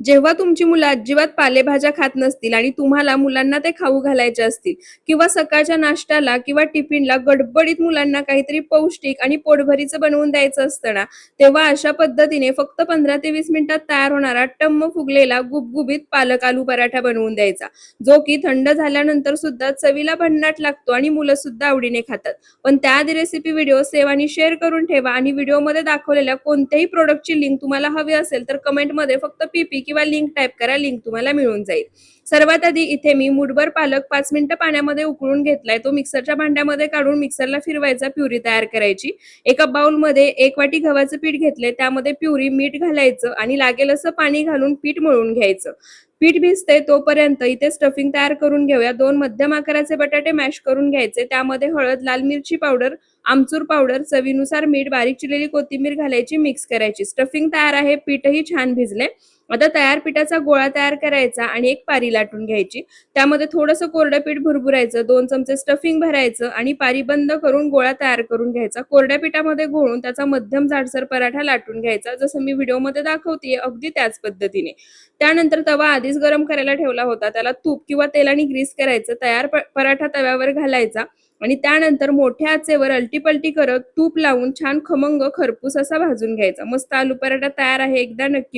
जेव्हा तुमची मुलं अजिबात पालेभाज्या खात नसतील आणि तुम्हाला मुलांना ते खाऊ घालायचे असतील किंवा सकाळच्या नाश्त्याला किंवा टिफिनला गडबडीत मुलांना काहीतरी पौष्टिक आणि पोटभरीचं बनवून द्यायचं असतं ना, तेव्हा अशा पद्धतीने फक्त 15 ते 20 मिनिटात तयार होणारा टम्म फुगलेला गुबगुबीत पालक आलू पराठा बनवून द्यायचा, जो की थंड झाल्यानंतर सुद्धा चवीला भन्नाट लागतो आणि मुलं सुद्धा आवडीने खातात. पण त्याआधी रेसिपी व्हिडिओ सेव्ह आणि शेअर करून ठेवा आणि व्हिडिओमध्ये दाखवलेल्या कोणत्याही प्रोडक्टची लिंक तुम्हाला हवी असेल तर कमेंटमध्ये फक्त पीपी किंवा लिंक टाइप करा, लिंक तुम्हाला मिळून जाईल. सर्वात आधी इथे मी मुठभर पालक 5 मिनिटं पाण्यामध्ये उकळून घेतलाय. तो मिक्सरच्या भांड्यामध्ये काढून मिक्सरला फिरवायचा, प्युरी तयार करायची. एका बाउलमध्ये 1 वाटी गव्हाचं पीठ घेतलंय, त्यामध्ये प्युरी, मीठ घालायचं आणि लागेल असं पाणी घालून पीठ मळून घ्यायचं. पीठ भिजते तोपर्यंत इथे स्टफिंग तयार करून घेऊया. 2 मध्यम आकाराचे बटाटे मॅश करून घ्यायचे. त्यामध्ये हळद, लाल मिरची पावडर, आमचूर पावडर, चवीनुसार मीठ, बारीक चिरलेली कोथिंबीर घालायची, मिक्स करायची. स्टफिंग तयार आहे, पीठही छान भिजले. आता तयार पिठाचा गोळा तयार करायचा आणि एक पारी लाटून घ्यायची. त्यामध्ये थोडंसं कोरडं पीठ भुरभुरायचं, 2 चमचे स्टफिंग भरायचं आणि पारी बंद करून गोळा तयार करून घ्यायचा. कोरड्या पिठामध्ये घोळून त्याचा मध्यम जाडसर पराठा लाटून घ्यायचा, जसं मी व्हिडिओमध्ये दाखवतेय अगदी त्याच पद्धतीने. त्यानंतर तवा आधीच गरम करायला ठेवला होता, त्याला तूप किंवा तेलाने ग्रीस करायचं. तयार पराठा तव्यावर घालायचा आणि त्यानंतर मोठ्या आचेवर अलटी-पलटी करत तूप लावून छान खमंग खरपूस असा भाजून घ्यायचा. मस्त आलू पराठा तयार आहे. एकदा नक्की